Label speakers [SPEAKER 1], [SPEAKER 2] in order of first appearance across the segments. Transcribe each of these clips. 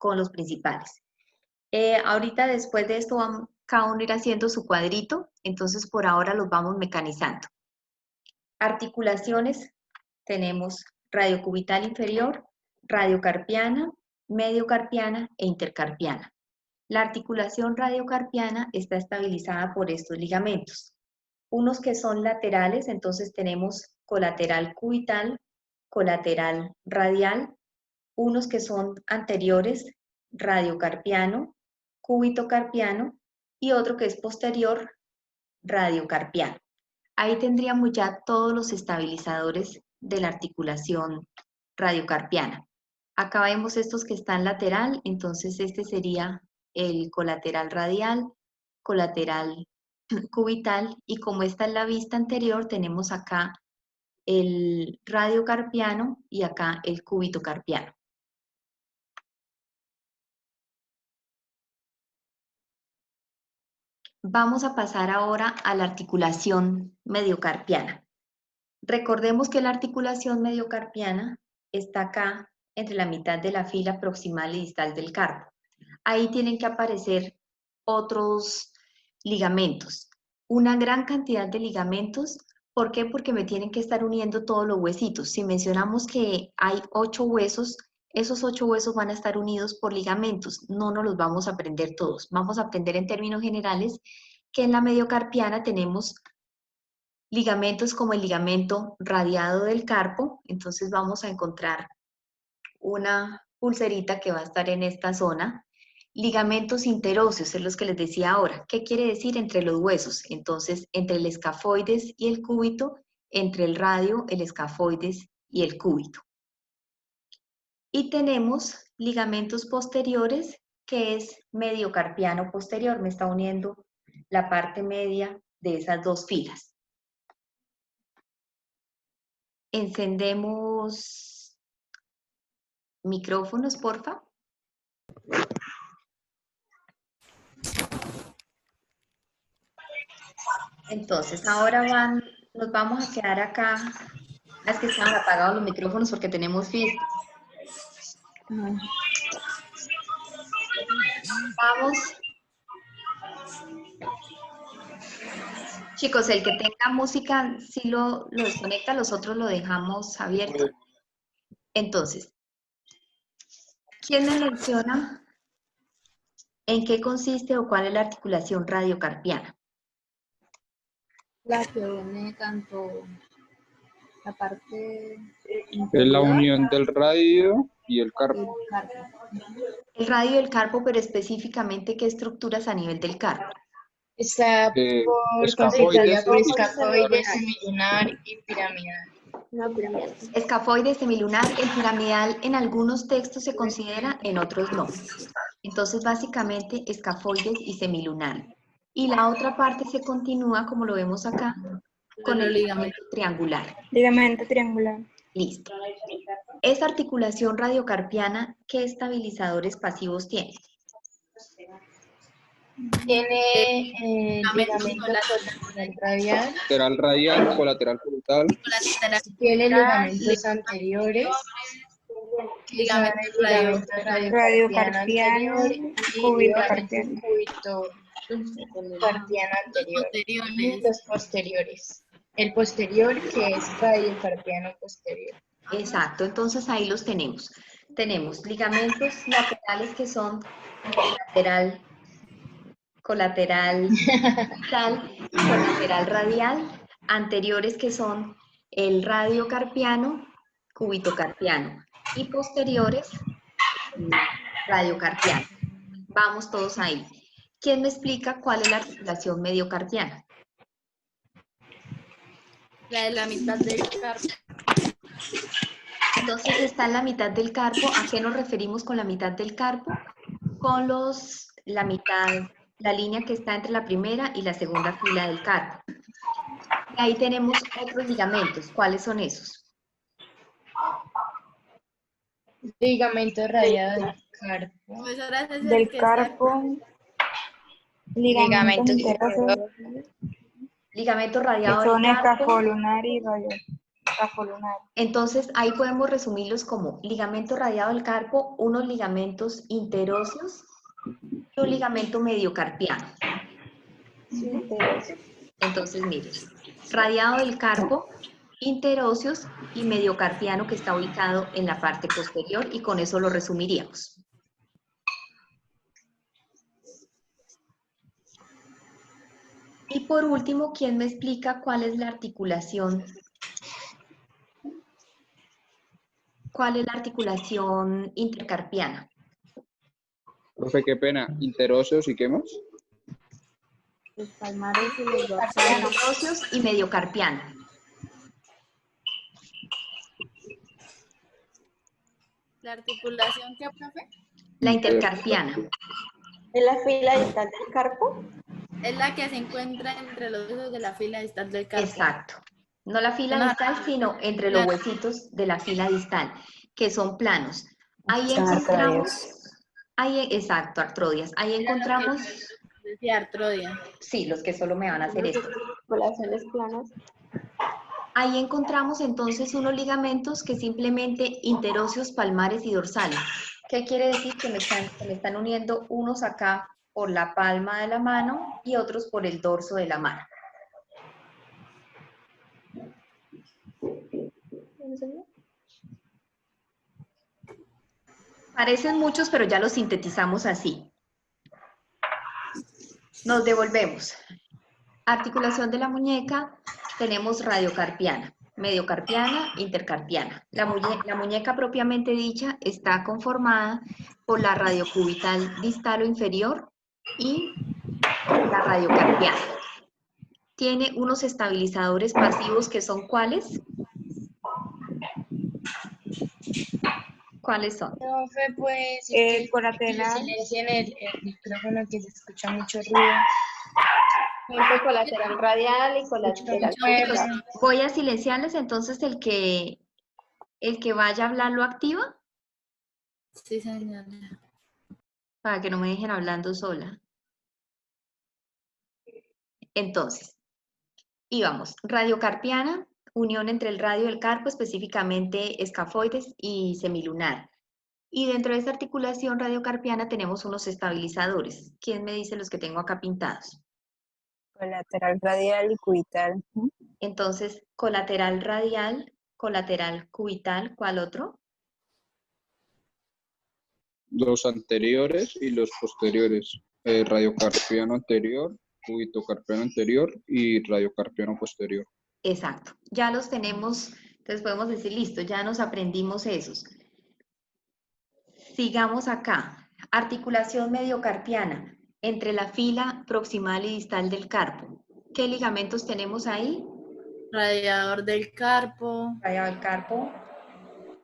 [SPEAKER 1] con los principales. Ahorita después de esto cada uno ir haciendo su cuadrito, entonces por ahora los vamos mecanizando. Articulaciones, tenemos radiocubital inferior, radiocarpiana, mediocarpiana e intercarpiana. La articulación radiocarpiana está estabilizada por estos ligamentos. Unos que son laterales, entonces tenemos colateral cubital, colateral radial. Unos que son anteriores, radiocarpiano, cúbito-carpiano, y otro que es posterior, radiocarpiano. Ahí tendríamos ya todos los estabilizadores de la articulación radiocarpiana. Acá vemos estos que están lateral, entonces este sería el colateral radial, colateral cubital, y como esta es la vista anterior, tenemos acá el radiocarpiano y acá el cúbito-carpiano. Vamos a pasar ahora a la articulación mediocarpiana. Recordemos que la articulación mediocarpiana está acá entre la mitad de la fila proximal y distal del carpo. Ahí tienen que aparecer otros ligamentos, una gran cantidad de ligamentos. ¿Por qué? Porque me tienen que estar uniendo todos los huesitos. Si mencionamos que hay 8 huesos, esos 8 huesos van a estar unidos por ligamentos. No nos los vamos a aprender todos. Vamos a aprender en términos generales que en la mediocarpiana tenemos ligamentos como el ligamento radiado del carpo. Entonces vamos a encontrar una pulserita que va a estar en esta zona. Ligamentos interóseos, es los que les decía ahora. ¿Qué quiere decir? Entre los huesos. Entonces, entre el escafoides y el cúbito, entre el radio, el escafoides y el cúbito. Y tenemos ligamentos posteriores, que es mediocarpiano posterior. Me está uniendo la parte media de esas dos filas. Encendemos micrófonos, porfa. Entonces, ahora nos vamos a quedar acá. Es que estaban apagados los micrófonos porque tenemos fiesta. Vamos. Chicos, el que tenga música, si lo desconecta, los otros lo dejamos abierto. Entonces, ¿quién me menciona en qué consiste o cuál es la articulación radiocarpiana?
[SPEAKER 2] La que une tanto la parte
[SPEAKER 3] Es la unión del radio y el carpo.
[SPEAKER 1] El radio y el carpo, pero específicamente, ¿qué estructuras a nivel del carpo?
[SPEAKER 2] está
[SPEAKER 3] Escafoides,
[SPEAKER 2] por escafoides, semilunar y piramidal.
[SPEAKER 4] No, piramidal.
[SPEAKER 1] Escafoide, semilunar, el piramidal en algunos textos se considera, en otros no. Entonces, básicamente, escafoides y semilunar. Y la otra parte se continúa, como lo vemos acá, con el ligamento triangular.
[SPEAKER 4] Ligamento triangular.
[SPEAKER 1] Listo. Esta articulación radiocarpiana, ¿qué estabilizadores pasivos tiene?
[SPEAKER 2] Tiene ligamento
[SPEAKER 3] lateral radial, colateral cubital.
[SPEAKER 2] Tiene ligamentos anteriores. Ligamento
[SPEAKER 4] Radiocarpiano, cúbito carpiano.
[SPEAKER 2] Carpiano anterior. Y los posteriores. El posterior, que es radiocarpiano posterior.
[SPEAKER 1] Exacto, entonces ahí los tenemos. Tenemos ligamentos laterales que son colateral radial, anteriores que son el radiocarpiano, cúbito-carpiano, y posteriores, radiocarpiano. Vamos todos ahí. ¿Quién me explica cuál es la articulación mediocarpiana?
[SPEAKER 5] La de la mitad del carpo.
[SPEAKER 1] Entonces está en la mitad del carpo. ¿A qué nos referimos con la mitad del carpo? Con la mitad, la línea que está entre la primera y la segunda fila del carpo. Y ahí tenemos otros ligamentos. ¿Cuáles son esos?
[SPEAKER 2] Ligamento radiado del carpo.
[SPEAKER 4] Del carpo. Ligamentos interóseos.
[SPEAKER 1] Ligamento radiado
[SPEAKER 4] Que son
[SPEAKER 1] del carpo.
[SPEAKER 4] escafolunar y radial. Escapolunar.
[SPEAKER 1] Entonces, ahí podemos resumirlos como ligamento radiado del carpo, unos ligamentos interóseos y un ligamento mediocarpiano. Entonces, miren, radiado del carpo, interóseos y mediocarpiano que está ubicado en la parte posterior y con eso lo resumiríamos. Y por último, ¿quién me explica cuál es la articulación? ¿Cuál es la articulación intercarpiana?
[SPEAKER 3] Profe, qué pena. ¿Interóseos y qué más?
[SPEAKER 5] Los palmares y los dorsales.
[SPEAKER 1] Interóseos y mediocarpiano.
[SPEAKER 5] ¿La articulación qué, profe?
[SPEAKER 1] La intercarpiana.
[SPEAKER 4] ¿Es la fila distal del carpo?
[SPEAKER 5] Es la que se encuentra entre los huesos de la fila distal del carpo.
[SPEAKER 1] Exacto. No la fila distal, sino entre los huesitos de la fila distal, que son planos. Ahí encontramos... exacto, artrodias. Ahí encontramos...
[SPEAKER 5] Decía artrodia.
[SPEAKER 1] Sí, los que solo me van a hacer esto.
[SPEAKER 4] Articulaciones planas.
[SPEAKER 1] Ahí encontramos entonces unos ligamentos que simplemente interóseos, palmares y dorsales. ¿Qué quiere decir? Que me están uniendo unos acá por la palma de la mano y otros por el dorso de la mano. Parecen muchos, pero ya los sintetizamos así. Nos devolvemos. Articulación de la muñeca, tenemos radiocarpiana, mediocarpiana, intercarpiana. La muñeca propiamente dicha está conformada por la radiocubital distal o inferior y la radiocarpiana. Tiene unos estabilizadores pasivos que son ¿cuáles? ¿Cuáles son?
[SPEAKER 2] Profe, pues,
[SPEAKER 4] Colateral.
[SPEAKER 2] silencien el micrófono que se escucha mucho ruido.
[SPEAKER 4] Colateral radial y colateral cubital.
[SPEAKER 1] Voy a silenciarles, entonces el que vaya a hablar lo activa
[SPEAKER 5] Sí, señora.
[SPEAKER 1] para que no me dejen hablando sola. Entonces, íbamos, radiocarpiana, unión entre el radio y el carpo, específicamente escafoides y semilunar. Y dentro de esta articulación radiocarpiana tenemos unos estabilizadores. ¿Quién me dice los que tengo acá pintados?
[SPEAKER 4] Colateral radial y cubital.
[SPEAKER 1] Entonces, colateral radial, colateral cubital, ¿cuál otro?
[SPEAKER 3] Los anteriores y los posteriores. Radiocarpiano anterior, cubitocarpiano anterior y radiocarpiano posterior.
[SPEAKER 1] Exacto, ya los tenemos, entonces podemos decir, listo, ya nos aprendimos esos. Sigamos acá, articulación mediocarpiana, entre la fila proximal y distal del carpo. ¿Qué ligamentos tenemos ahí?
[SPEAKER 5] Radiador del carpo,
[SPEAKER 1] Radiado del carpo,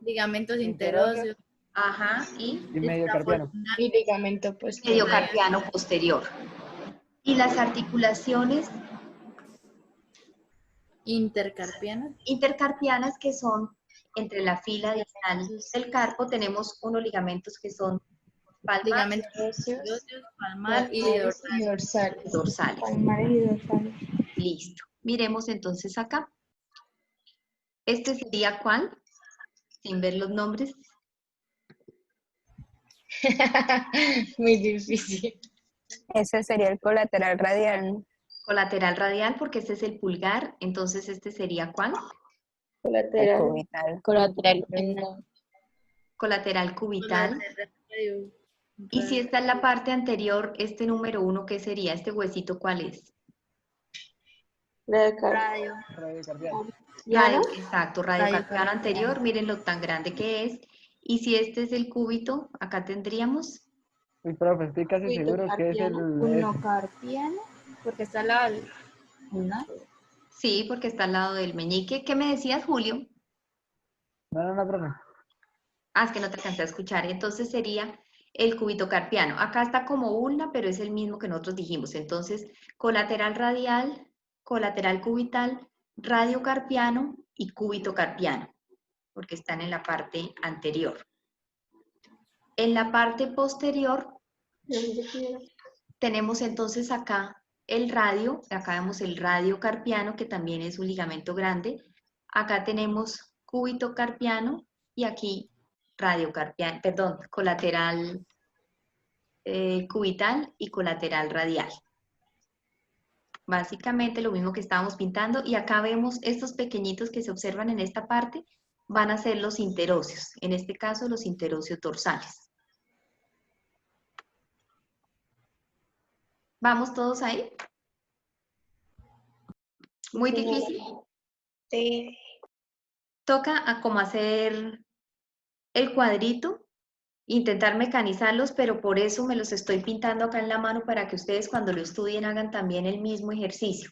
[SPEAKER 5] ligamentos interóseos,
[SPEAKER 1] ajá, y
[SPEAKER 6] mediocarpiano.
[SPEAKER 2] Y ligamento posterior.
[SPEAKER 1] mediocarpiano posterior. Y las articulaciones
[SPEAKER 5] intercarpianas,
[SPEAKER 1] intercarpianas, que son entre la fila distal del carpo, tenemos unos ligamentos que son palmar,
[SPEAKER 5] ligamentos interóseos, palmar y dorsal.
[SPEAKER 1] dorsales.
[SPEAKER 4] Palmares y dorsales.
[SPEAKER 1] Listo. Miremos entonces acá. ¿Este sería cuál? Sin ver los nombres.
[SPEAKER 2] Muy difícil.
[SPEAKER 4] Ese sería el colateral radial.
[SPEAKER 1] Colateral radial, porque este es el pulgar. Entonces, ¿este sería cuál?
[SPEAKER 4] Colateral
[SPEAKER 2] cubital.
[SPEAKER 4] Colateral.
[SPEAKER 1] Colateral cubital. Y si esta es la parte anterior, este número 1, ¿qué sería? ¿Este huesito cuál es?
[SPEAKER 5] Radio.
[SPEAKER 6] Radiocarpiano.
[SPEAKER 1] Exacto, radiocarpiano anterior. Miren lo tan grande que es. Y si este es el cúbito, acá tendríamos...
[SPEAKER 6] Uy, profe, estoy casi seguro que es el...
[SPEAKER 5] Unocarpiano, porque está al lado del ulnar.
[SPEAKER 1] Sí, porque está al lado del meñique. ¿Qué me decías, Julio?
[SPEAKER 6] No, profe.
[SPEAKER 1] Ah, es que no te alcancé a escuchar. Entonces sería el cúbito carpiano. Acá está como ulna, pero es el mismo que nosotros dijimos. Entonces, colateral radial, colateral cubital, radiocarpiano y cúbito carpiano, porque están en la parte anterior. En la parte posterior tenemos entonces acá el radio, acá vemos el radiocarpiano, que también es un ligamento grande, Acá tenemos cúbito carpiano y aquí radiocarpiano, perdón, colateral cubital y colateral radial. Básicamente lo mismo que estábamos pintando, y acá vemos estos pequeñitos que se observan en esta parte, van a ser los interóseos, en este caso los interóseos dorsales. ¿Vamos todos ahí? Muy difícil.
[SPEAKER 2] Sí.
[SPEAKER 1] Toca a como hacer el cuadrito, intentar mecanizarlos, pero por eso me los estoy pintando acá en la mano para que ustedes cuando lo estudien hagan también el mismo ejercicio.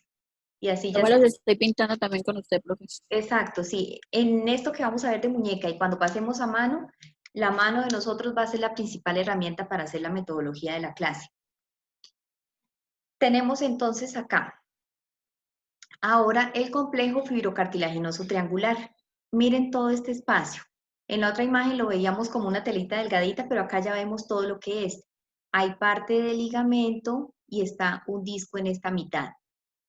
[SPEAKER 1] Y así
[SPEAKER 5] Yo
[SPEAKER 1] ya
[SPEAKER 5] me los estoy pintando también con usted, profe.
[SPEAKER 1] Exacto, sí. En esto que vamos a ver de muñeca y cuando pasemos a mano, la mano de nosotros va a ser la principal herramienta para hacer la metodología de la clase. Tenemos entonces acá, ahora el complejo fibrocartilaginoso triangular. Miren todo este espacio. En la otra imagen lo veíamos como una telita delgadita, pero acá ya vemos todo lo que es. Hay parte del ligamento y está un disco en esta mitad.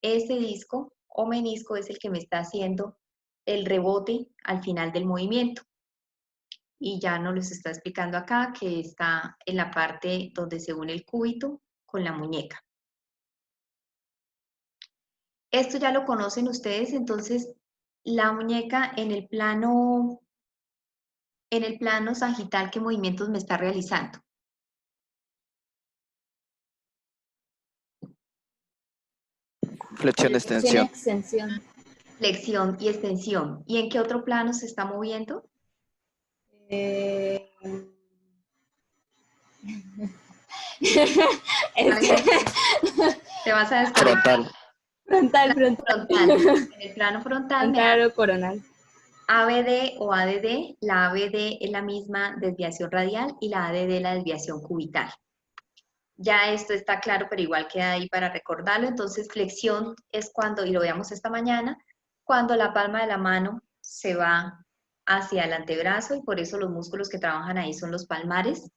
[SPEAKER 1] Ese disco o menisco es el que me está haciendo el rebote al final del movimiento. Y ya nos les está explicando acá que está en la parte donde se une el cúbito con la muñeca. Esto ya lo conocen ustedes, entonces la muñeca en el plano sagital, ¿qué movimientos me está realizando?
[SPEAKER 7] Flexión, extensión.
[SPEAKER 5] Extensión.
[SPEAKER 1] Flexión y extensión. ¿Y en qué otro plano se está moviendo?
[SPEAKER 5] Es
[SPEAKER 1] Ay,
[SPEAKER 5] que
[SPEAKER 1] te vas a desconectar.
[SPEAKER 7] Frontal.
[SPEAKER 5] frontal.
[SPEAKER 1] En el plano frontal me
[SPEAKER 5] Frontal o coronal.
[SPEAKER 1] ABD o ADD, la ABD es la misma desviación radial y la ADD la desviación cubital. Ya esto está claro, pero igual queda ahí para recordarlo. Entonces, flexión es cuando, y lo veamos esta mañana, cuando la palma de la mano se va hacia el antebrazo y por eso los músculos que trabajan ahí son los palmares.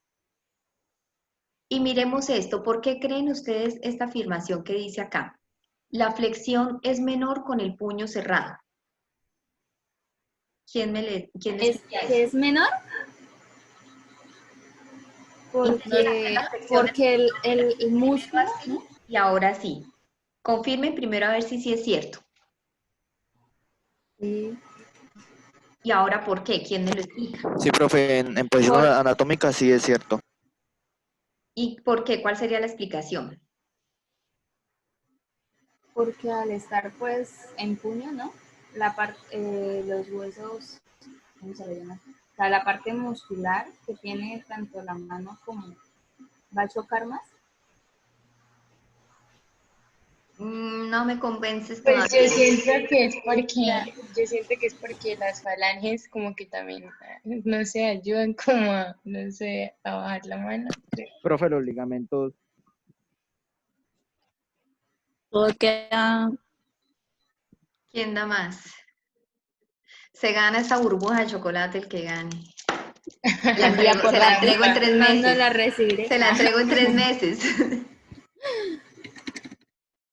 [SPEAKER 1] Y miremos esto, ¿por qué creen ustedes esta afirmación que dice acá? La flexión es menor con el puño cerrado. ¿Quién me explica eso?
[SPEAKER 5] ¿Es menor? Porque el músculo, ¿no?
[SPEAKER 1] Y ahora sí. Confirmen primero a ver si sí es cierto.
[SPEAKER 5] Sí.
[SPEAKER 1] ¿Y ahora por qué? ¿Quién me lo explica?
[SPEAKER 7] Sí, profe, en posición anatómica sí es cierto.
[SPEAKER 1] ¿Y por qué? ¿Cuál sería la explicación?
[SPEAKER 5] Porque al estar pues en puño, ¿no? La parte, los huesos, ¿cómo se le llama? O sea, la parte muscular que tiene tanto la mano como va a chocar más.
[SPEAKER 1] No me convences
[SPEAKER 2] Pues
[SPEAKER 1] todavía.
[SPEAKER 2] yo siento que es porque las falanges como que también, no sé, ayudan como a, no sé, a bajar la mano.
[SPEAKER 6] Profe, los ligamentos.
[SPEAKER 5] Todo queda.
[SPEAKER 1] ¿Quién da más? Se gana esta burbuja de chocolate el que gane. Se la entrego en 3 meses.
[SPEAKER 5] No la recibiré.
[SPEAKER 1] Se la entrego en 3 meses.